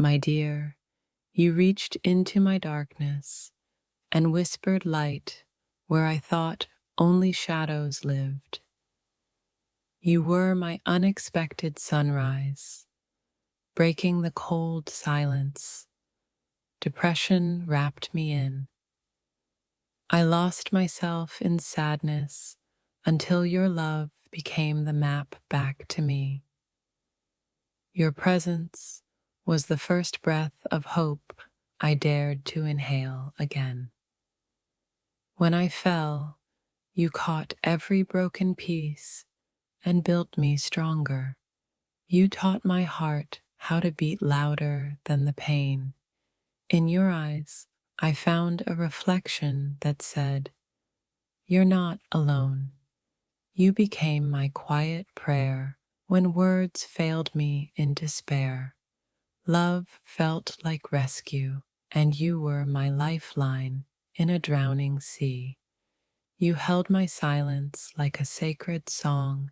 My dear, you reached into my darkness and whispered light where I thought only shadows lived. You were my unexpected sunrise, breaking the cold silence. Depression wrapped me in. I lost myself in sadness until your love became the map back to me. Your presence was the first breath of hope I dared to inhale again. When I fell, you caught every broken piece and built me stronger. You taught my heart how to beat louder than the pain. In your eyes, I found a reflection that said, "You're not alone." You became my quiet prayer when words failed me in despair. Love felt like rescue, and you were my lifeline in a drowning sea. You held my silence like a sacred song,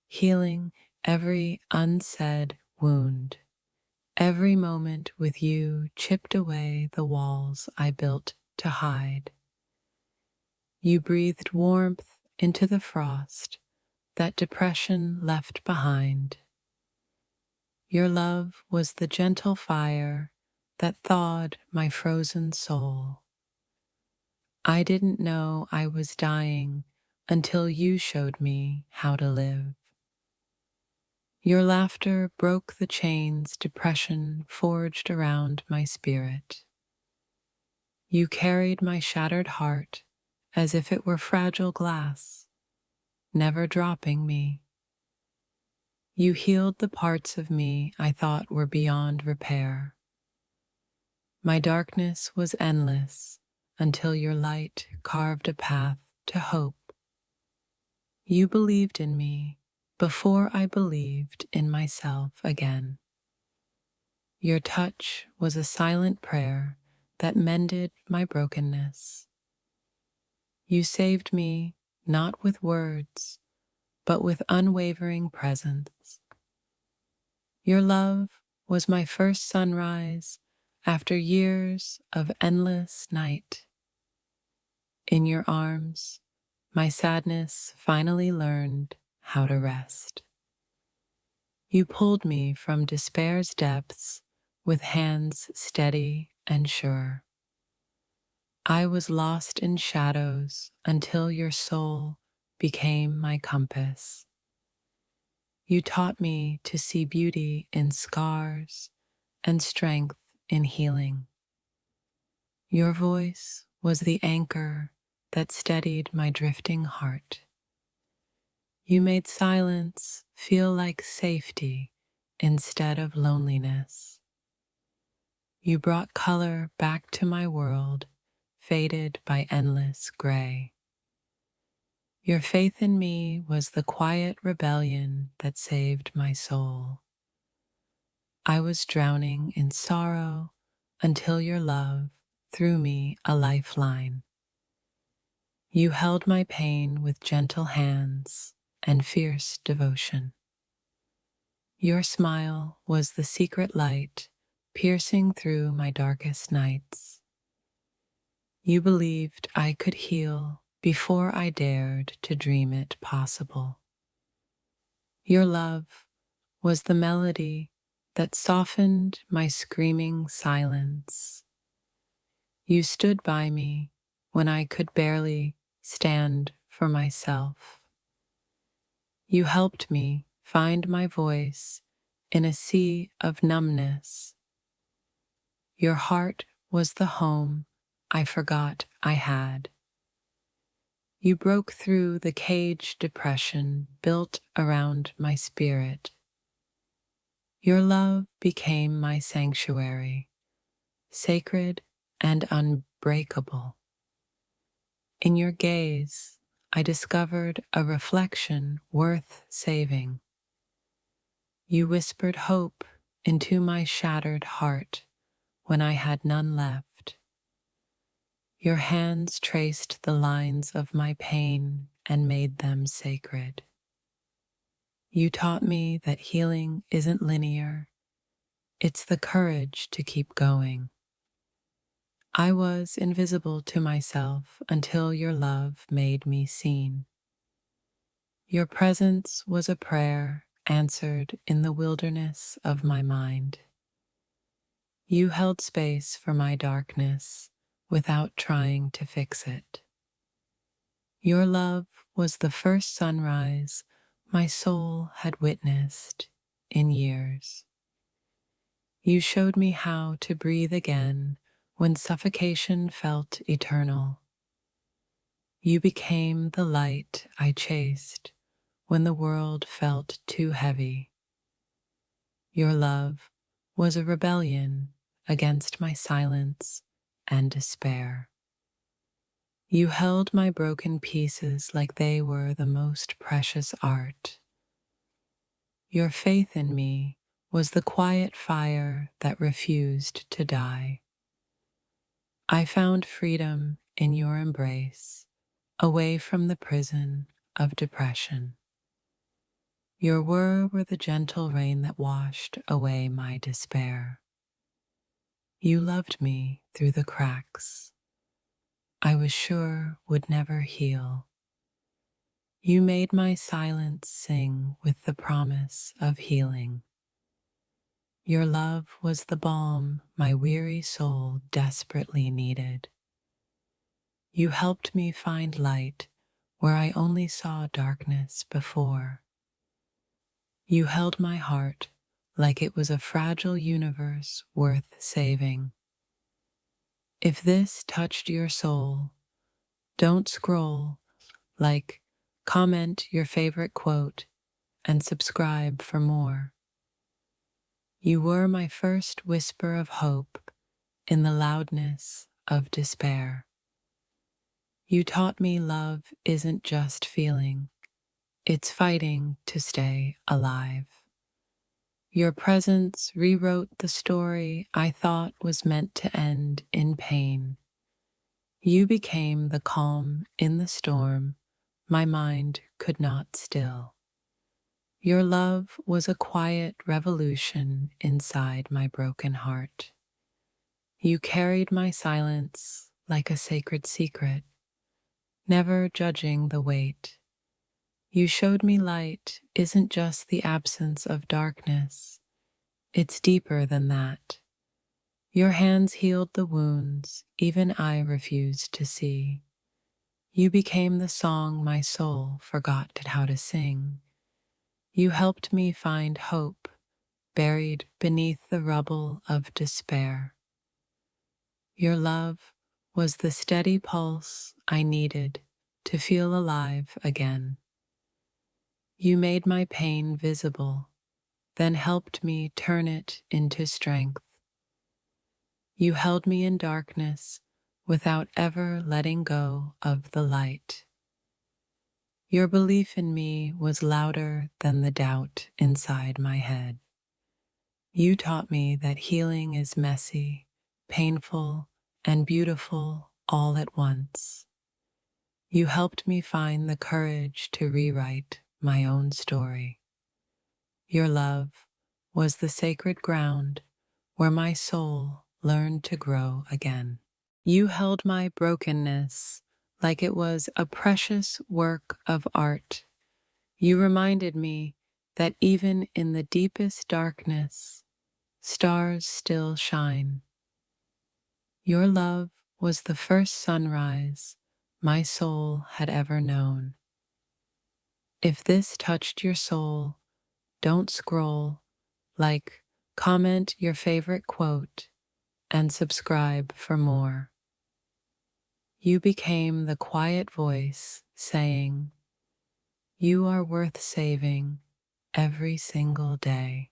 healing every unsaid wound. Every moment with you chipped away the walls I built to hide. You breathed warmth into the frost that depression left behind. Your love was the gentle fire that thawed my frozen soul. I didn't know I was dying until you showed me how to live. Your laughter broke the chains depression forged around my spirit. You carried my shattered heart as if it were fragile glass, never dropping me. You healed the parts of me I thought were beyond repair. My darkness was endless until your light carved a path to hope. You believed in me before I believed in myself again. Your touch was a silent prayer that mended my brokenness. You saved me not with words, but with unwavering presence. Your love was my first sunrise after years of endless night. In your arms, my sadness finally learned how to rest. You pulled me from despair's depths with hands steady and sure. I was lost in shadows until your soul became my compass. You taught me to see beauty in scars and strength in healing. Your voice was the anchor that steadied my drifting heart. You made silence feel like safety instead of loneliness. You brought color back to my world, faded by endless gray. Your faith in me was the quiet rebellion that saved my soul. I was drowning in sorrow until your love threw me a lifeline. You held my pain with gentle hands and fierce devotion. Your smile was the secret light piercing through my darkest nights. You believed I could heal before I dared to dream it possible. Your love was the melody that softened my screaming silence. You stood by me when I could barely stand for myself. You helped me find my voice in a sea of numbness. Your heart was the home I forgot I had. You broke through the cage depression built around my spirit. Your love became my sanctuary, sacred and unbreakable. In your gaze, I discovered a reflection worth saving. You whispered hope into my shattered heart when I had none left. Your hands traced the lines of my pain and made them sacred. You taught me that healing isn't linear, It's the courage to keep going. I was invisible to myself until your love made me seen. Your presence was a prayer answered in the wilderness of my mind. You held space for my darkness without trying to fix it. Your love was the first sunrise my soul had witnessed in years. You showed me how to breathe again when suffocation felt eternal. You became the light I chased when the world felt too heavy. Your love was a rebellion against my silence and despair. You held my broken pieces like they were the most precious art. Your faith in me was the quiet fire that refused to die. I found freedom in your embrace, away from the prison of depression. Your words were the gentle rain that washed away my despair. You loved me through the cracks I was sure would never heal. You made my silence sing with the promise of healing. Your love was the balm my weary soul desperately needed. You helped me find light where I only saw darkness before. You held my heart like it was a fragile universe worth saving. If this touched your soul, don't scroll, like, comment your favorite quote, and subscribe for more. You were my first whisper of hope in the loudness of despair. You taught me love isn't just feeling, it's fighting to stay alive. Your presence rewrote the story I thought was meant to end in pain. You became the calm in the storm my mind could not still. Your love was a quiet revolution inside my broken heart. You carried my silence like a sacred secret, never judging the weight. You showed me light isn't just the absence of darkness, it's deeper than that. Your hands healed the wounds even I refused to see. You became the song my soul forgot how to sing. You helped me find hope buried beneath the rubble of despair. Your love was the steady pulse I needed to feel alive again. You made my pain visible, then helped me turn it into strength. You held me in darkness without ever letting go of the light. Your belief in me was louder than the doubt inside my head. You taught me that healing is messy, painful, and beautiful all at once. You helped me find the courage to rewrite my own story. Your love was the sacred ground where my soul learned to grow again. You held my brokenness like it was a precious work of art. You reminded me that even in the deepest darkness, stars still shine. Your love was the first sunrise my soul had ever known. If this touched your soul, don't scroll, like, comment your favorite quote, and subscribe for more. You became the quiet voice saying, "You are worth saving every single day."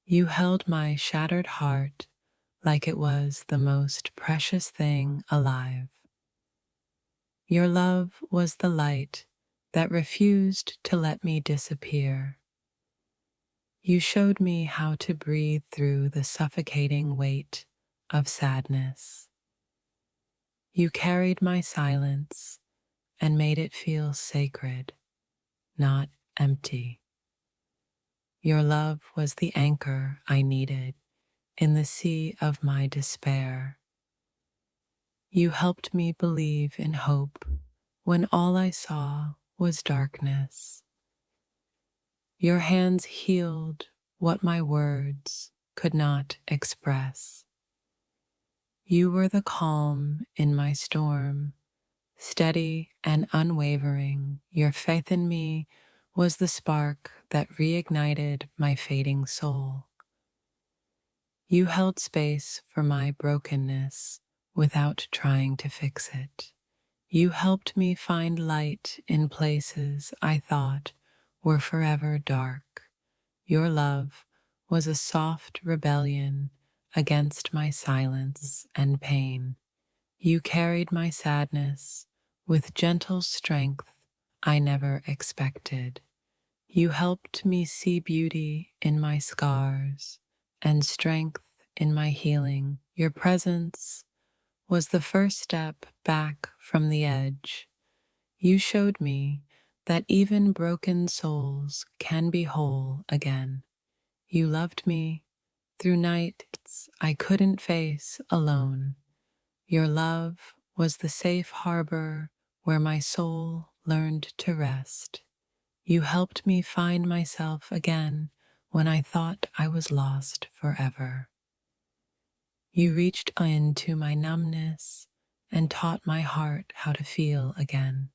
You held my shattered heart like it was the most precious thing alive. Your love was the light that refused to let me disappear. You showed me how to breathe through the suffocating weight of sadness. You carried my silence and made it feel sacred, not empty. Your love was the anchor I needed in the sea of my despair. You helped me believe in hope when all I saw was darkness. Your hands healed what my words could not express. You were the calm in my storm, steady and unwavering. Your faith in me was the spark that reignited my fading soul. You held space for my brokenness without trying to fix it. You helped me find light in places I thought were forever dark. Your love was a soft rebellion against my silence and pain. You carried my sadness with gentle strength I never expected. You helped me see beauty in my scars and strength in my healing. Your presence was the first step back from the edge. You showed me that even broken souls can be whole again. You loved me through nights I couldn't face alone. Your love was the safe harbor where my soul learned to rest. You helped me find myself again when I thought I was lost forever. You reached into my numbness and taught my heart how to feel again.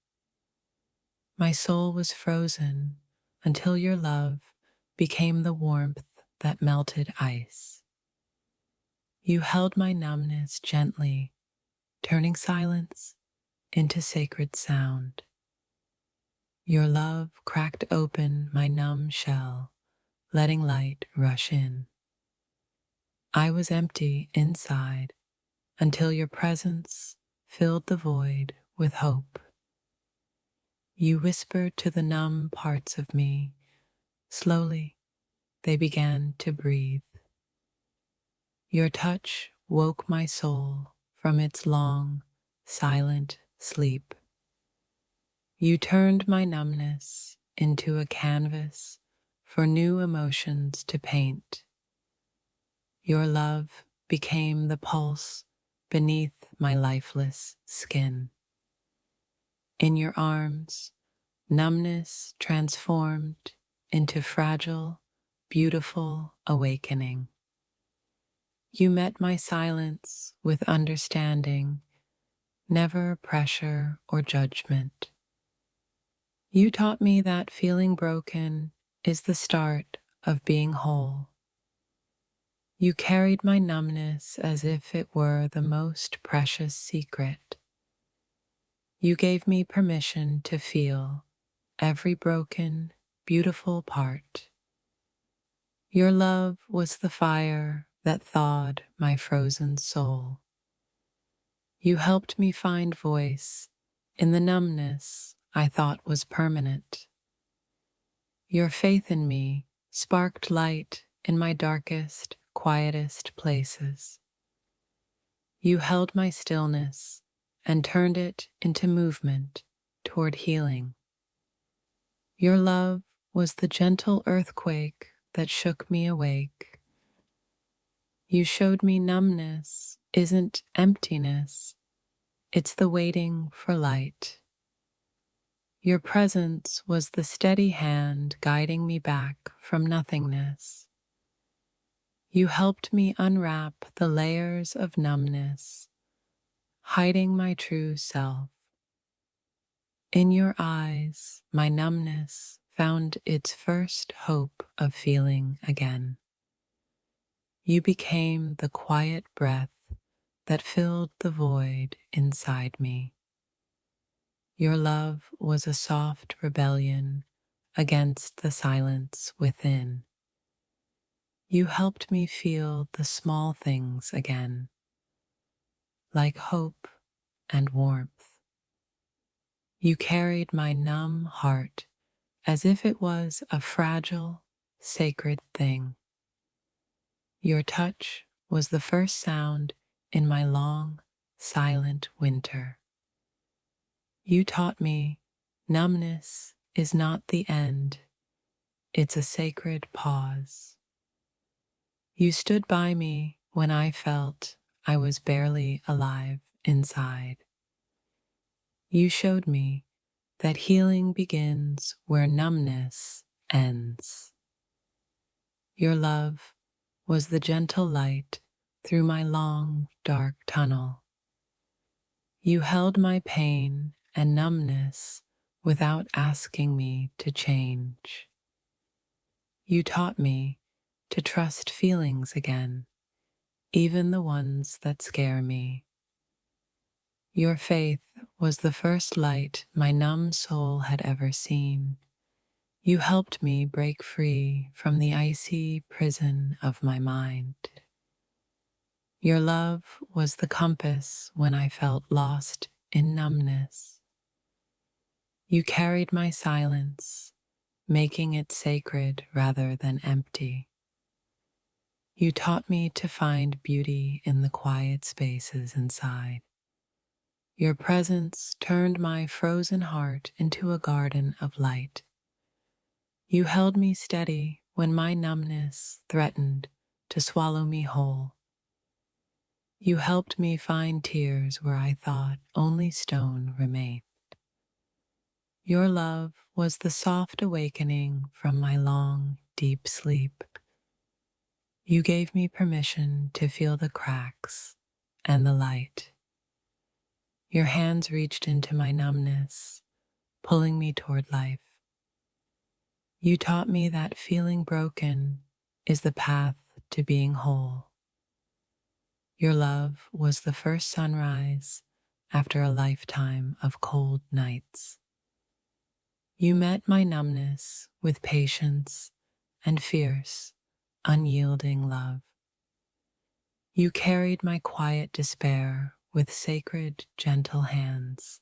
My soul was frozen until your love became the warmth that melted ice. You held my numbness gently, turning silence into sacred sound. Your love cracked open my numb shell, letting light rush in. I was empty inside until your presence filled the void with hope. You whispered to the numb parts of me. Slowly, they began to breathe. Your touch woke my soul from its long, silent sleep. You turned my numbness into a canvas for new emotions to paint. Your love became the pulse beneath my lifeless skin. In your arms, numbness transformed into fragile, beautiful awakening. You met my silence with understanding, never pressure or judgment. You taught me that feeling broken is the start of being whole. You carried my numbness as if it were the most precious secret. You gave me permission to feel every broken, beautiful part. Your love was the fire that thawed my frozen soul. You helped me find voice in the numbness I thought was permanent. Your faith in me sparked light in my darkest, quietest places. You held my stillness and turned it into movement toward healing. Your love was the gentle earthquake that shook me awake. You showed me numbness isn't emptiness, it's the waiting for light. Your presence was the steady hand guiding me back from nothingness. You helped me unwrap the layers of numbness, hiding my true self. In your eyes, my numbness found its first hope of feeling again. You became the quiet breath that filled the void inside me. Your love was a soft rebellion against the silence within. You helped me feel the small things again, like hope and warmth. You carried my numb heart as if it was a fragile, sacred thing. Your touch was the first sound in my long, silent winter. You taught me numbness is not the end, it's a sacred pause. You stood by me when I felt I was barely alive inside. You showed me that healing begins where numbness ends. Your love was the gentle light through my long, dark tunnel. You held my pain and numbness without asking me to change. You taught me to trust feelings again, even the ones that scare me. Your faith was the first light my numb soul had ever seen. You helped me break free from the icy prison of my mind. Your love was the compass when I felt lost in numbness. You carried my silence, making it sacred rather than empty. You taught me to find beauty in the quiet spaces inside. Your presence turned my frozen heart into a garden of light. You held me steady when my numbness threatened to swallow me whole. You helped me find tears where I thought only stone remained. Your love was the soft awakening from my long, deep sleep. You gave me permission to feel the cracks and the light. Your hands reached into my numbness, pulling me toward life. You taught me that feeling broken is the path to being whole. Your love was the first sunrise after a lifetime of cold nights. You met my numbness with patience and fierce, unyielding love. You carried my quiet despair with sacred, gentle hands.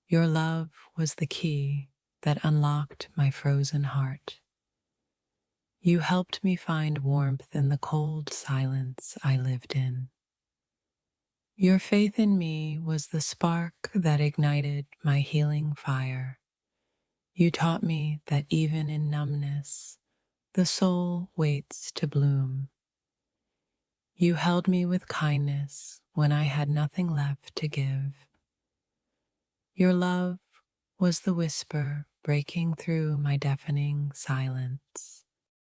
Your love was the key that unlocked my frozen heart. You helped me find warmth in the cold silence I lived in. Your faith in me was the spark that ignited my healing fire. You taught me that even in numbness, the soul waits to bloom. You held me with kindness when I had nothing left to give. Your love was the whisper breaking through my deafening silence.